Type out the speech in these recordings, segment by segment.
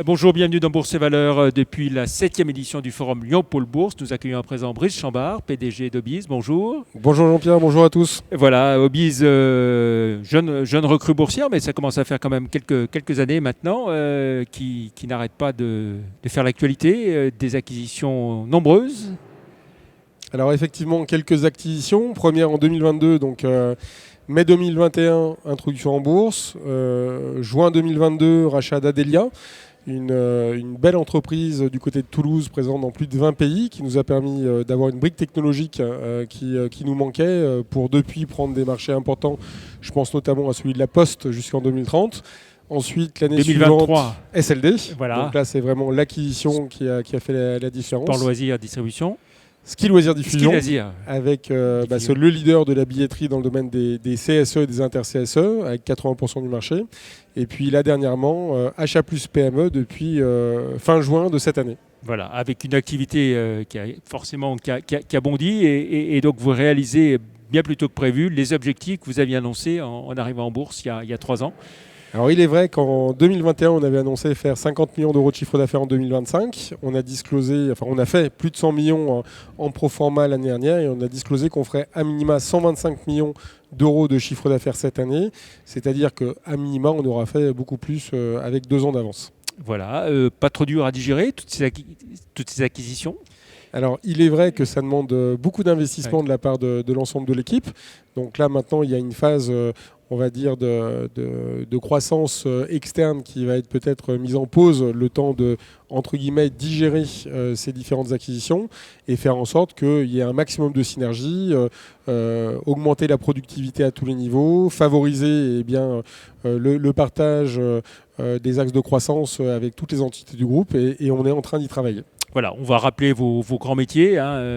Bonjour, bienvenue dans Bourse et Valeurs depuis la 7e édition du forum Lyon-Pôle Bourse. Nous accueillons à présent Brice Chambard, PDG d'Obiz. Bonjour. Bonjour Jean-Pierre, bonjour à tous. Voilà, Obiz, jeune recrue boursière, mais ça commence à faire quand même quelques années maintenant, qui n'arrête pas de faire l'actualité, des acquisitions nombreuses. Alors effectivement, quelques acquisitions. Première en 2022, donc mai 2021, introduction en bourse. Juin 2022, rachat d'Adelia, une belle entreprise du côté de Toulouse, présente dans plus de 20 pays, qui nous a permis d'avoir une brique technologique qui nous manquait pour depuis prendre des marchés importants. Je pense notamment à celui de la Poste jusqu'en 2030. Ensuite, l'année suivante, SLD. Voilà. Donc là, c'est vraiment l'acquisition qui a fait la différence. Sport loisirs, distribution. Ski Loisirs Diffusion, avec le leader de la billetterie dans le domaine des CSE et des inter-CSE, avec 80% du marché. Et puis là, dernièrement, achat plus PME depuis fin juin de cette année. Voilà, avec une activité qui a bondi et donc vous réalisez bien plus tôt que prévu les objectifs que vous aviez annoncés en arrivant en bourse il y a 3 ans. Alors il est vrai qu'en 2021, on avait annoncé faire 50 millions d'euros de chiffre d'affaires en 2025. On a fait plus de 100 millions en pro forma l'année dernière et on a disclosé qu'on ferait à minima 125 millions d'euros de chiffre d'affaires cette année. C'est-à-dire qu'à minima, on aura fait beaucoup plus avec 2 ans d'avance. Voilà, pas trop dur à digérer toutes ces acquisitions. Alors, il est vrai que ça demande beaucoup d'investissement de la part de l'ensemble de l'équipe. Donc là, maintenant, il y a une phase, on va dire, de croissance externe qui va être peut-être mise en pause, le temps de, entre guillemets, digérer ces différentes acquisitions et faire en sorte qu'il y ait un maximum de synergie, augmenter la productivité à tous les niveaux, favoriser le partage des axes de croissance avec toutes les entités du groupe et on est en train d'y travailler. Voilà, on va rappeler vos grands métiers.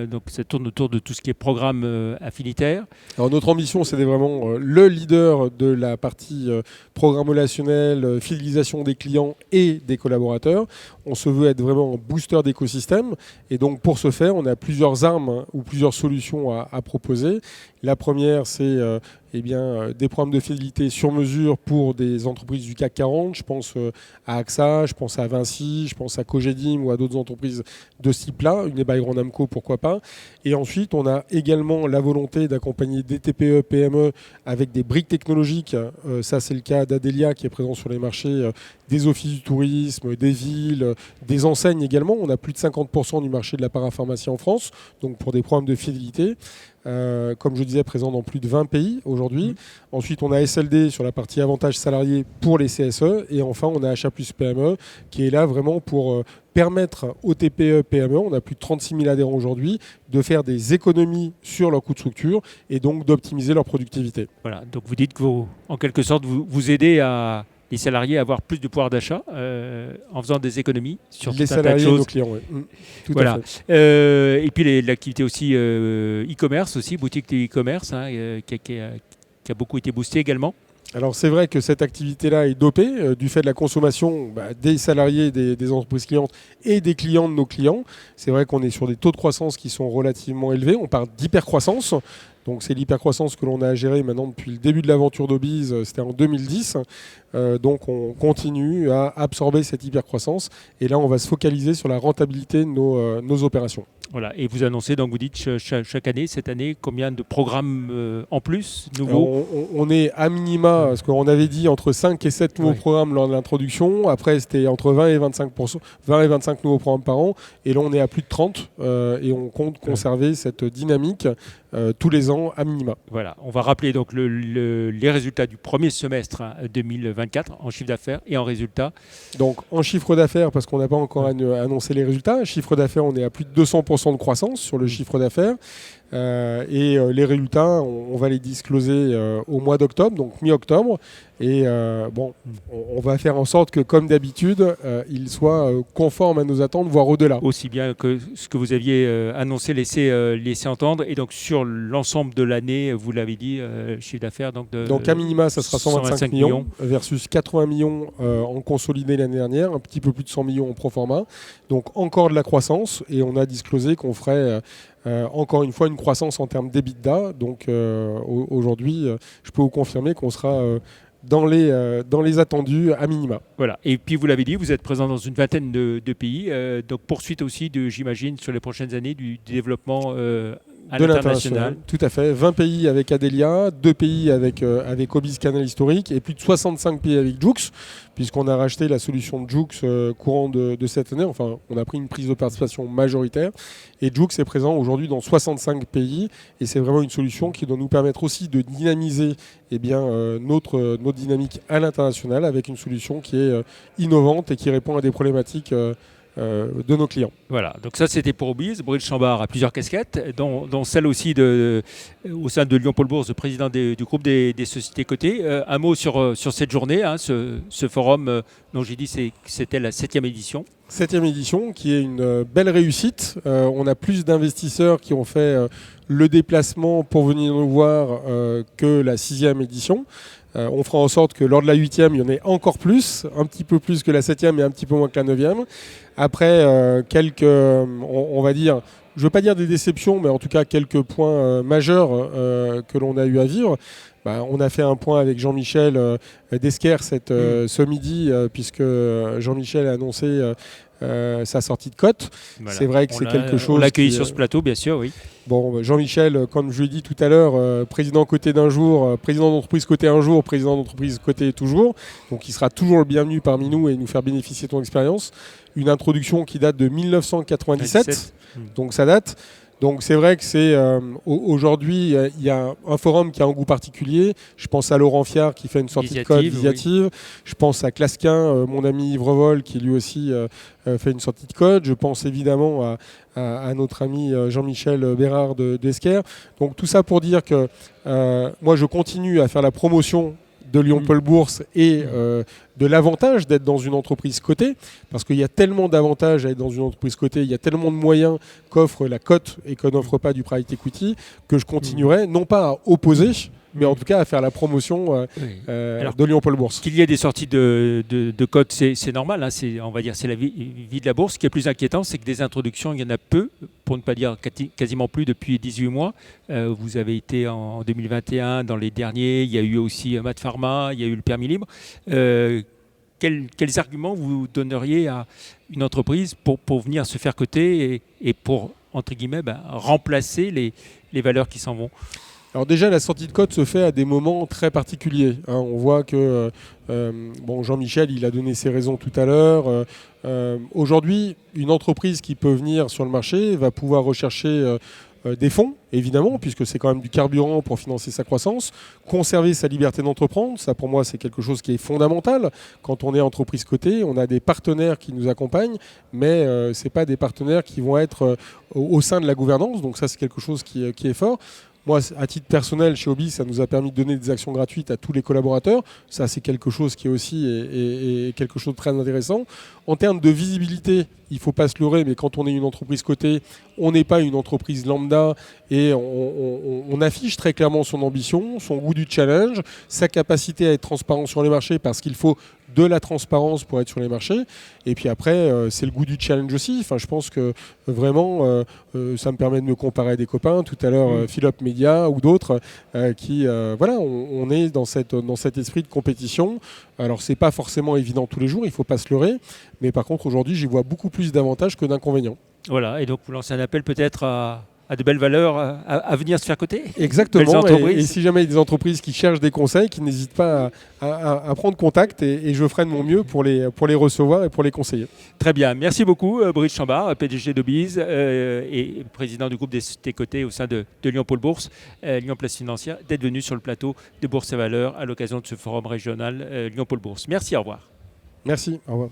Donc ça tourne autour de tout ce qui est programme affinitaire. Alors notre ambition, c'est vraiment le leader de la partie programme relationnel, fidélisation des clients et des collaborateurs. On se veut être vraiment un booster d'écosystème. Et donc pour ce faire, on a plusieurs armes ou plusieurs solutions à proposer. La première, c'est des programmes de fidélité sur mesure pour des entreprises du CAC 40. Je pense à AXA, je pense à Vinci, je pense à Cogedim ou à d'autres entreprises de ce type-là. Une Grand Amco, pourquoi pas. Et ensuite, on a également la volonté d'accompagner des TPE, PME avec des briques technologiques. Ça, c'est le cas d'Adelia qui est présent sur les marchés des offices du tourisme, des villes, des enseignes également. On a plus de 50% du marché de la parapharmacie en France, donc pour des programmes de fidélité. Comme je disais, présent dans plus de 20 pays aujourd'hui. Ensuite, on a SLD sur la partie avantages salariés pour les CSE. Et enfin, on a achat plus PME qui est là vraiment pour permettre aux TPE, PME, on a plus de 36 000 adhérents aujourd'hui, de faire des économies sur leur coût de structure et donc d'optimiser leur productivité. Voilà, donc vous dites que en quelque sorte, vous aidez les salariés à avoir plus de pouvoir d'achat en faisant des économies sur les salariés et nos clients, oui. Tout à fait. Et puis l'activité aussi e-commerce, aussi, boutique de e-commerce, qui a beaucoup été boostée également. Alors c'est vrai que cette activité-là est dopée du fait de la consommation des salariés des entreprises clientes et des clients de nos clients. C'est vrai qu'on est sur des taux de croissance qui sont relativement élevés. On parle d'hypercroissance. Donc c'est l'hypercroissance que l'on a à gérer maintenant depuis le début de l'aventure d'Obiz, c'était en 2010. Donc on continue à absorber cette hypercroissance et là on va se focaliser sur la rentabilité de nos opérations. Voilà, et vous annoncez, donc vous dites chaque année, cette année, combien de programmes en plus, nouveaux ? On est à minima, parce qu'on avait dit entre 5 et 7 nouveaux programmes lors de l'introduction. Après, c'était entre 20 et 25 nouveaux programmes par an. Et là, on est à plus de 30 et on compte conserver cette dynamique tous les ans à minima. Voilà, on va rappeler donc les résultats du premier semestre 2024 en chiffre d'affaires et en résultats. Donc en chiffre d'affaires, parce qu'on n'a pas encore annoncé les résultats, chiffre d'affaires, on est à plus de 200% de croissance sur le chiffre d'affaires. Et les résultats, on va les discloser au mois d'octobre, donc mi-octobre. Et on va faire en sorte que, comme d'habitude, ils soient conformes à nos attentes, voire au-delà. Aussi bien que ce que vous aviez annoncé, laissé entendre. Et donc sur l'ensemble de l'année, vous l'avez dit, chiffre d'affaires. Donc à minima, ça sera 125 millions versus 80 millions en consolidé l'année dernière, un petit peu plus de 100 millions en pro forma. Donc encore de la croissance. Et on a disclosé qu'on ferait... encore une fois, une croissance en termes d'EBITDA. Donc aujourd'hui, je peux vous confirmer qu'on sera dans les attendus à minima. Voilà. Et puis vous l'avez dit, vous êtes présent dans une vingtaine de pays. Donc poursuite aussi, j'imagine, sur les prochaines années du développement à De l'international. tout à fait. 20 pays avec Adelia, 2 pays avec Obis Canal Historique et plus de 65 pays avec Jux, puisqu'on a racheté la solution de Jux courant de cette année. Enfin, on a pris une prise de participation majoritaire. Et Jux est présent aujourd'hui dans 65 pays. Et c'est vraiment une solution qui doit nous permettre aussi de dynamiser notre dynamique à l'international avec une solution qui est innovante et qui répond à des problématiques de nos clients. Voilà, donc ça c'était pour Obis. Brice Chambard a plusieurs casquettes, dont celle aussi au sein de Lyon-Paul Bourse, président du groupe des sociétés cotées. Un mot sur cette journée, hein, ce forum dont j'ai dit c'était la 7e édition. 7e édition qui est une belle réussite. On a plus d'investisseurs qui ont fait le déplacement pour venir nous voir que la 6e édition. On fera en sorte que lors de la 8e, il y en ait encore plus, un petit peu plus que la 7e et un petit peu moins que la 9e. Après, on va dire, je ne veux pas dire des déceptions, mais en tout cas quelques points majeurs que l'on a eu à vivre. On a fait un point avec Jean-Michel Desquer ce midi, puisque Jean-Michel a annoncé sa sortie de cote. Voilà. C'est vrai que c'est quelque chose. On l'a accueilli sur ce plateau, bien sûr, oui. Bon, Jean-Michel, comme je l'ai dit tout à l'heure, président coté d'un jour, président d'entreprise coté un jour, président d'entreprise coté toujours. Donc il sera toujours le bienvenu parmi nous et nous faire bénéficier de ton expérience. Une introduction qui date de 1997, donc ça date. Donc c'est vrai que c'est aujourd'hui, il y a un forum qui a un goût particulier. Je pense à Laurent Fiard qui fait une sortie de code Visiative. Oui. Je pense à Clasquin, mon ami Yves Revol, qui lui aussi fait une sortie de code. Je pense évidemment à notre ami Jean-Michel Bérard d'Esquer. Donc tout ça pour dire que moi je continue à faire la promotion de Lyon-Paul Bourse et de l'avantage d'être dans une entreprise cotée, parce qu'il y a tellement d'avantages à être dans une entreprise cotée, il y a tellement de moyens qu'offre la cote et qu'on n'offre pas du private equity, que je continuerai, non pas à opposer, mais en tout cas à faire la promotion de Lyon-Paul Bourse. Qu'il y ait des sorties de cotes, c'est normal, hein, on va dire c'est la vie de la bourse. Ce qui est plus inquiétant, c'est que des introductions, il y en a peu, pour ne pas dire quasiment plus depuis 18 mois. Vous avez été en 2021 dans les derniers, il y a eu aussi Mat Pharma, il y a eu le permis libre. Quels arguments vous donneriez à une entreprise pour venir se faire coter et pour, entre guillemets, remplacer les valeurs qui s'en vont ? Alors déjà, la sortie de cote se fait à des moments très particuliers. Hein. On voit que Jean-Michel, il a donné ses raisons tout à l'heure. Aujourd'hui, une entreprise qui peut venir sur le marché va pouvoir rechercher des fonds, évidemment, puisque c'est quand même du carburant pour financer sa croissance, conserver sa liberté d'entreprendre, ça pour moi c'est quelque chose qui est fondamental. Quand on est entreprise cotée, on a des partenaires qui nous accompagnent, mais ce n'est pas des partenaires qui vont être au sein de la gouvernance, donc ça c'est quelque chose qui est fort. Moi, à titre personnel, chez Obis, ça nous a permis de donner des actions gratuites à tous les collaborateurs. Ça, c'est quelque chose qui est aussi est quelque chose de très intéressant. En termes de visibilité, il ne faut pas se leurrer, mais quand on est une entreprise cotée, on n'est pas une entreprise lambda et on affiche très clairement son ambition, son goût du challenge, sa capacité à être transparent sur les marchés parce qu'il faut de la transparence pour être sur les marchés. Et puis après, c'est le goût du challenge aussi. Enfin, je pense que vraiment, ça me permet de me comparer à des copains. Tout à l'heure, Philip Media ou d'autres on est dans cet esprit de compétition. Alors, c'est pas forcément évident tous les jours, il ne faut pas se leurrer. Mais par contre, aujourd'hui, j'y vois beaucoup plus d'avantages que d'inconvénients. Voilà, et donc vous lancez un appel peut-être à de belles valeurs à venir se faire coter. Exactement, et si jamais il y a des entreprises qui cherchent des conseils, qui n'hésitent pas à prendre contact et je ferai de mon mieux pour les recevoir et pour les conseiller. Très bien, merci beaucoup Brice Chambard, PDG d'Obis et président du groupe des sociétés cotées au sein de Lyon-Paul Bourse, Lyon Place Financière, d'être venu sur le plateau de Bourse et Valeurs à l'occasion de ce forum régional Lyon-Paul Bourse. Merci, au revoir. Merci, au revoir.